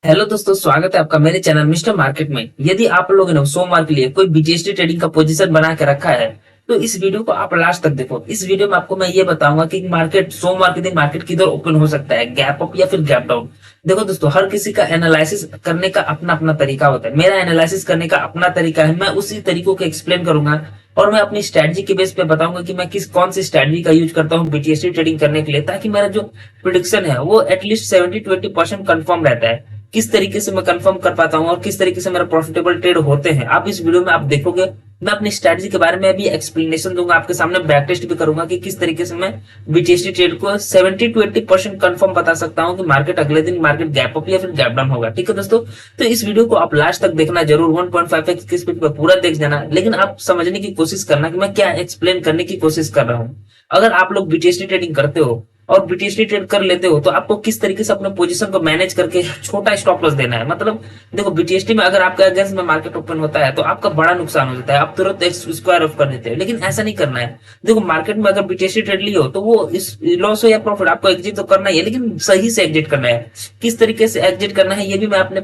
Hello दोस्तों, स्वागत है आपका मेरे चैनल मिस्टर मार्केट में। यदि आप लोगों ने सोमवार के लिए कोई बीटीएसडी ट्रेडिंग का पोजीशन बना के रखा है तो इस वीडियो को आप लास्ट तक देखो। इस वीडियो में आपको मैं ये बताऊंगा कि मार्केट सोमवार के दिन मार्केट किधर ओपन हो सकता है, गैप अप या फिर गैप डाउन। देखो दोस्तों, हर किसी का एनालिसिस करने का अपना अपना तरीका होता है। मेरा एनालिसिस करने का अपना तरीका है, मैं उसी तरीकों को एक्सप्लेन करूंगा और मैं अपनी स्ट्रेटजी के बेस पे बताऊंगा कि मैं किस कौन सी स्ट्रेटजी का यूज करता हूँ बीटीएसडी ट्रेडिंग करने के लिए, ताकि मेरा जो प्रिडिक्शन है वो एटलीस्ट 70-20% कंफर्म रहता है। किस तरीके से मैं कंफर्म कर पाता हूँ और किस तरीके से मेरा प्रॉफिटेबल ट्रेड होते हैं, आप इस वीडियो में आप देखोगे। मैं अपनी स्ट्रेटजी के बारे में अभी एक्सप्लेनेशन दूंगा, आपके सामने बैक टेस्ट भी करूंगा कि किस तरीके से मैं बीटीएसडी ट्रेड को 70-80% कंफर्म बता सकता हूँ कि मार्केट अगले दिन मार्केट गैप अप या फिर गैप डाउन होगा। ठीक है दोस्तों, तो इस वीडियो को आप लास्ट तक देखना जरूर। 1.5x की स्पीड पर पूरा देख जाना, लेकिन आप समझने की कोशिश करना कि मैं क्या एक्सप्लेन करने की कोशिश कर रहा हूँ। अगर आप लोग बीटीएसडी ट्रेडिंग करते हो और बीटीएसडी ट्रेड कर लेते हो तो आपको किस तरीके से अपने पोजीशन को मैनेज करके छोटा स्टॉप लॉस देना है। मतलब देखो, बीटीएसडी में अगर आपके अगेंस्ट में मार्केट ओपन होता है तो आपका बड़ा नुकसान हो जाता है, आप तुरंत स्क्वायर ऑफ कर देते हैं, लेकिन ऐसा नहीं करना है। देखो, मार्केट में अगर बीटीएसडी ट्रेड ली हो तो वो इस लॉस हो या प्रॉफिट आपको एग्जिट तो करना ही है, लेकिन सही से एग्जिट करना है। किस तरीके से एग्जिट करना है ये भी मैं अपने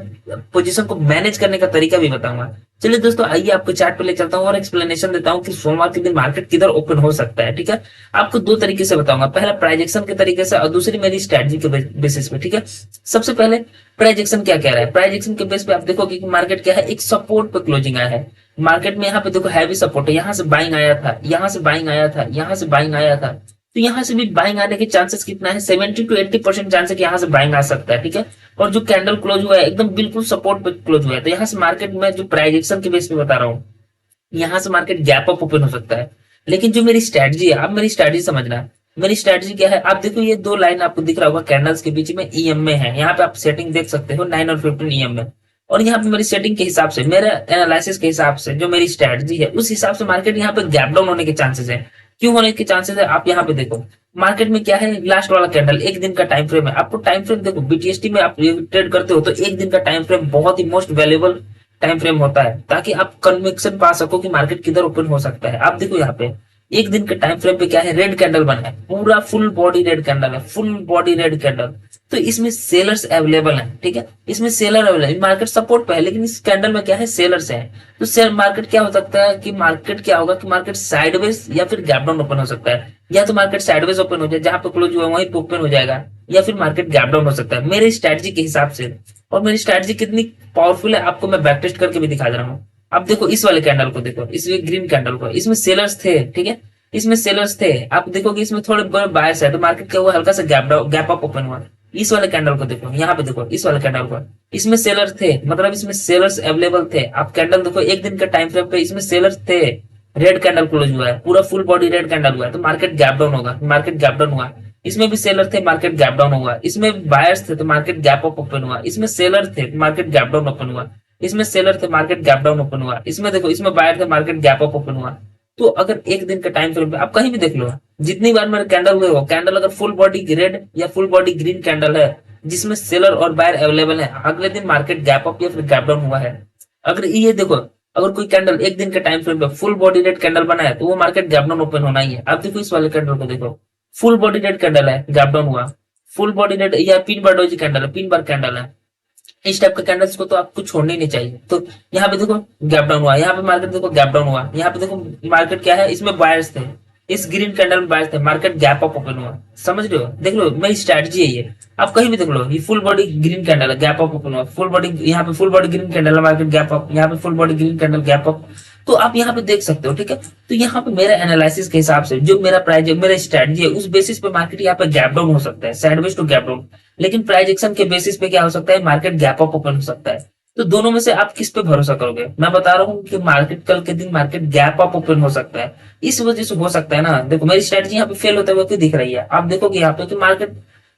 पोजीशन को मैनेज करने का तरीका भी बताऊंगा। चलिए दोस्तों, आइए आपको चार्ट पे ले चलता हूँ और एक्सप्लेनेशन देता हूँ कि सोमवार के दिन मार्केट किधर ओपन हो सकता है। ठीक है, आपको दो तरीके से बताऊंगा, पहला प्राइजेक्शन के तरीके से और दूसरी मेरी स्ट्रेटजी के बेसिस पे। ठीक है, सबसे पहले प्राइजेक्शन क्या कह रहा है। प्राइजेक्शन के बेस पे आप देखोगे कि मार्केट क्या है, एक सपोर्ट पे क्लोजिंग आया है। मार्केट में यहाँ पे देखो हैवी सपोर्ट है, यहाँ से बाइंग आया था, यहाँ से बाइंग आया था, यहाँ से बाइंग आया था, तो यहाँ से भी बाइंग आने के चांसेस कितना है, 70-80% चांस है कि यहाँ से बाइंग आ सकता है। ठीक है, और जो कैंडल क्लोज हुआ है एकदम बिल्कुल सपोर्ट पे क्लोज हुआ है, तो यहाँ से मार्केट में जो प्राइजेक्शन के बेस पे बता रहा हूँ, यहाँ से मार्केट गैप अप ओपन हो सकता है। लेकिन जो मेरी स्ट्रेटजी है, आप मेरी स्ट्रेटजी समझना। मेरी स्ट्रेटजी क्या है, आप देखो ये दो लाइन आपको दिख रहा होगा कैंडल्स के बीच में, ईएम में है। यहाँ पे आप सेटिंग देख सकते हो 9 और 15 ईएम में। और यहाँ पे मेरी सेटिंग के हिसाब से, मेरे एनालिसिस के हिसाब से, जो मेरी स्ट्रेटजी है उस हिसाब से मार्केट यहाँ पे गैप डाउन होने के चांसेस है। क्यों होने के चांसेस है, आप यहाँ पे देखो। मार्केट में क्या है, लास्ट वाला कैंडल एक दिन का टाइम फ्रेम है। आपको टाइम फ्रेम देखो, बीटीएसटी में आप ट्रेड करते हो तो एक दिन का टाइम फ्रेम बहुत ही मोस्ट वैल्यूएबल टाइम फ्रेम होता है, ताकि आप कन्विक्शन पा सको कि मार्केट किधर ओपन हो सकता है। आप देखो यहाँ पे एक दिन के टाइम फ्रेम पे क्या है, रेड कैंडल बना है, पूरा फुल बॉडी रेड कैंडल है, फुल बॉडी रेड कैंडल। तो इसमें सेलर्स अवेलेबल हैं। ठीक है, इसमें सेलर अवेलेबल, मार्केट सपोर्ट पे है लेकिन इस कैंडल में क्या है, सेलर्स है। तो शेयर मार्केट क्या हो सकता है कि मार्केट क्या होगा कि मार्केट साइडवेज या फिर गैप डाउन ओपन हो सकता है। या तो मार्केट साइडवेज ओपन हो जाए, जहां पे क्लोज हुआ वहीं पे ओपन हो जाएगा, या फिर मार्केट गैप डाउन हो सकता है मेरे स्ट्रेटजी के हिसाब से। और मेरी स्ट्रेटजी कितनी पावरफुल है आपको मैं बैक टेस्ट करके भी दिखा दे रहा हूँ। अब देखो इस वाले कैंडल को देखो, इस ग्रीन कैंडल को, इसमें सेलर्स थे। ठीक है, इसमें सेलर्स थे, आप देखोगे इसमें थोड़े बड़े बायर्स है, तो मार्केट क्या हुआ, हल्का सा गैप अप ओपन हुआ। इस वाले कैंडल को देखो, यहाँ पे देखो इस वाले कैंडल को, इसमें सेलर्स थे, मतलब इसमें सेलर्स अवेलेबल थे। आप कैंडल देखो एक दिन के टाइम फ्रेम पे, इसमें सेलर्स थे। रेड कैंडल क्लोज हुआ है, पूरा फुल बॉडी रेड कैंडल हुआ है, तो मार्केट गैप डाउन होगा, मार्केट गैप डाउन हुआ। इसमें भी सेलर थे, मार्केट गैप डाउन हुआ। इसमें बायर्स थे तो मार्केट गैप अप ओपन हुआ। इसमें सेलर थे, मार्केट गैप डाउन ओपन हुआ। इसमें सेलर थे, मार्केट गैप डाउन ओपन हुआ। इसमें देखो, इसमें बायर थे, मार्केट गैप अप ओपन हुआ। तो अगर एक दिन का टाइम फ्रेम पे आप कहीं भी देख लो, जितनी बार मेरे कैंडल हुए हो, कैंडल अगर फुल बॉडी रेड या फुल बॉडी ग्रीन कैंडल है जिसमें सेलर और बायर अवेलेबल है, अगले दिन मार्केट गैप अप या फिर गैप डाउन हुआ है। अगर ये देखो, अगर कोई कैंडल एक दिन के टाइम फ्रेम पे फुल बॉडी रेड कैंडल बना है तो वो मार्केट गैप डाउन ओपन होना ही है। अब देखो इस वाले कैंडल को देखो, फुल बॉडी रेड कैंडल है, गैप डाउन हुआ। फुल बॉडी रेड या पिन बार डोजी कैंडल है, पिन बार कैंडल है। इस टाइप के कैंडल्स को तो आपको छोड़ने ही नहीं चाहिए। तो यहाँ पे देखो गैप डाउन हुआ, यहाँ पे मार्केट देखो गैप डाउन हुआ, यहाँ पे देखो मार्केट क्या है, इसमें बायर्स थे, इस ग्रीन कैंडल में बायर्स थे, मार्केट गैप अप ओपन हुआ। समझ रहे हो, देख लो मेरी स्ट्रेटजी है ये। आप कहीं भी देख लो, ये फुल बॉडी ग्रीन कैंडल है, गैप अप ओपन हुआ, फुल बॉडी, यहाँ पे फुल बॉडी ग्रीन कैंडल है, मार्केट गैप अप, यहाँ पे full body green candle gap up. तो आप यहाँ पे देख सकते हो। ठीक है, तो यहाँ पे मेरा एनालिसिस के हिसाब से जो मेरा प्राइस, मेरा स्ट्रेटजी है, उस बेसिस पे मार्केट यहाँ पे गैप डाउन हो सकता है, साइडवेज टू गैप डाउन। लेकिन प्राइस एक्शन के बेसिस पे क्या हो सकता है, मार्केट गैप अप ओपन हो सकता है। तो दोनों में से आप किस पे भरोसा करोगे। मैं बता रहा हूँ कि मार्केट कल के दिन मार्केट गैप अप ओपन हो सकता है, इस वजह से हो सकता है ना। देखो मेरी स्ट्रेटजी यहाँ पे फेल होते हुए क्यों दिख रही है, आप देखोगे यहाँ पे कि मार्केट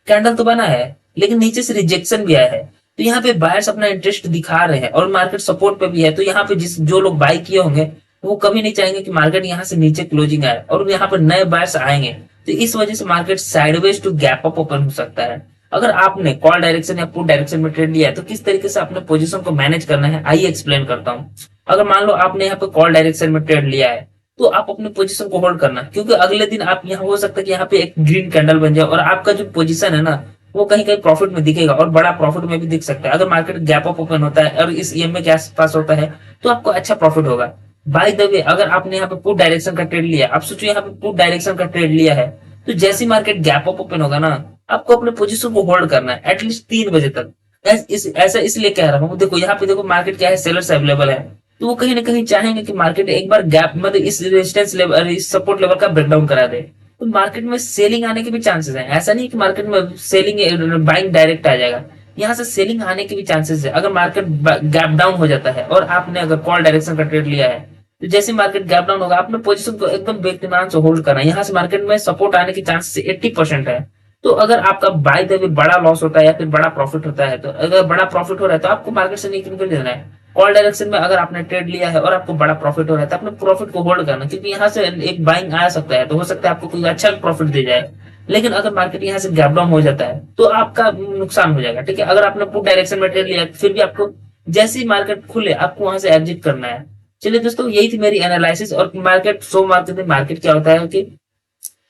कैंडल तो बना है लेकिन नीचे से रिजेक्शन भी आया है। तो यहाँ पे बायर्स अपना इंटरेस्ट दिखा रहे हैं और मार्केट सपोर्ट पे भी है। तो यहाँ पे जो लोग बाय किए होंगे वो कभी नहीं चाहेंगे कि मार्केट यहाँ से नीचे क्लोजिंग आए, और यहाँ पर नए बायर्स आएंगे। तो इस वजह से market sideways to gap up open हो सकता है। अगर आपने कॉल डायरेक्शन या पुट डायरेक्शन में ट्रेड लिया है तो किस तरीके से अपने पोजीशन को मैनेज करना है आइए एक्सप्लेन करता हूँ। अगर मान लो आपने यहाँ पे कॉल डायरेक्शन में ट्रेड लिया है तो आप अपने पोजीशन को होल्ड करना, क्योंकि अगले दिन आप यहाँ हो सकता है कि यहाँ पे एक ग्रीन कैंडल बन जाए और आपका जो पोजीशन है ना वो कहीं कहीं प्रॉफिट में दिखेगा और बड़ा प्रॉफिट में भी दिख सकता है। अगर मार्केट गैप अप ओपन होता है और इस ईएमए के आसपास होता है तो आपको अच्छा प्रॉफिट होगा। बाय द वे, अगर आपने यहाँ पे पुट डायरेक्शन का ट्रेड लिया, आप सोचो यहाँ पे पुट डायरेक्शन का ट्रेड लिया है, तो जैसे मार्केट गैप अप ओपन होगा ना, आपको अपने पोजीशन को होल्ड करना है एटलीस्ट 3 बजे तक। ऐसा इसलिए कह रहा हूँ, देखो यहाँ पे देखो मार्केट क्या है, सेलर्स अवेलेबल है, तो वो कहीं ना कहीं चाहेंगे कि मार्केट एक बार गैप मतलब इस रेजिस्टेंस लेवल, इस सपोर्ट लेवल का ब्रेकडाउन करा दे, तो मार्केट में सेलिंग आने के भी चांसेस हैं। ऐसा नहीं कि मार्केट में सेलिंग बाइंग डायरेक्ट आ जाएगा, यहाँ से सेलिंग आने के भी चांसेस है। अगर मार्केट गैप डाउन हो जाता है और आपने अगर कॉल डायरेक्शन का ट्रेड लिया है, तो जैसे मार्केट गैप डाउन होगा, आपने पोजीशन को एकदम बेइत्मीनान से होल्ड करना है। यहाँ से मार्केट में सपोर्ट आने के चांसेस 80% है। तो अगर आपका बाय द वे बड़ा लॉस होता है या फिर बड़ा प्रॉफिट होता है, तो अगर बड़ा प्रॉफिट हो रहा है तो आपको मार्केट से निकल कर देना है। कॉल डायरेक्शन में अगर आपने ट्रेड लिया है और आपको बड़ा प्रॉफिट हो रहा है, तो अपने प्रॉफिट को होल्ड करना, क्योंकि यहाँ से एक बाइंग आ सकता है, तो हो सकता है आपको कोई अच्छा प्रॉफिट दे जाए। लेकिन अगर मार्केट यहाँ से गैप डाउन हो जाता है तो आपका नुकसान हो जाएगा। ठीक है, अगर आपने पुट डायरेक्शन में ट्रेड लिया फिर भी आपको जैसे ही मार्केट खुले आपको वहां से एग्जिट करना है। चलिए दोस्तों, यही थी मेरी एनालिसिस। और मार्केट सो मार्केट क्या होता है कि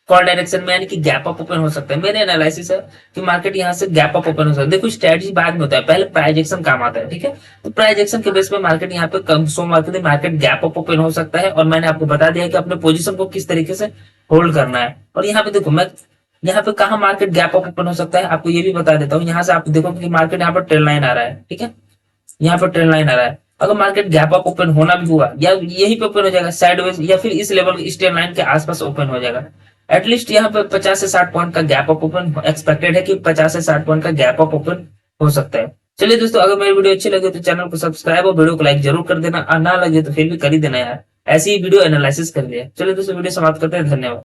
कॉल डायरेक्शन में यानी कि गैप अप ओपन हो सकता है। मेरे एनालिसिस है कि मार्केट यहाँ से गैप अप ओपन हो सकता है। देखो स्ट्रेटजी बाद में होता है, पहले प्राइस एक्शन काम आता है। ठीक है, तो प्राइस एक्शन के बेस पे मार्केट यहाँ पे कम so market gap up open हो सकता है। और मैंने आपको बता दिया कि अपने पोजीशन को किस तरीके से होल्ड करना है। और यहाँ पे देखो, मैं यहाँ पे कहा मार्केट गैप अप ओपन हो सकता है आपको ये भी बता देता हूँ। यहाँ से आप देखो कि मार्केट यहाँ पर ट्रेंड लाइन आ रहा है। ठीक है, यहाँ पर ट्रेंड लाइन आ रहा है। अगर मार्केट गैप अप ओपन होना भी हुआ या यही पे ओपन हो जाएगा साइडवेज, या फिर इस लेवल स्ट्रेंड लाइन के आसपास ओपन हो जाएगा, एटलीस्ट यहाँ पे 50 से 60 पॉइंट का गैप अप ओपन एक्सपेक्टेड है कि 50 से 60 पॉइंट का गैप अप ओपन हो सकता है। चलिए दोस्तों, अगर मेरी वीडियो अच्छी लगे तो चैनल को सब्सक्राइब और वीडियो को लाइक जरूर कर देना, और ना लगे तो फिर भी कर ही देना यार, ऐसी ही वीडियो एनालिसिस कर लिया। चलिए दोस्तों, वीडियो समाप्त करते हैं, धन्यवाद।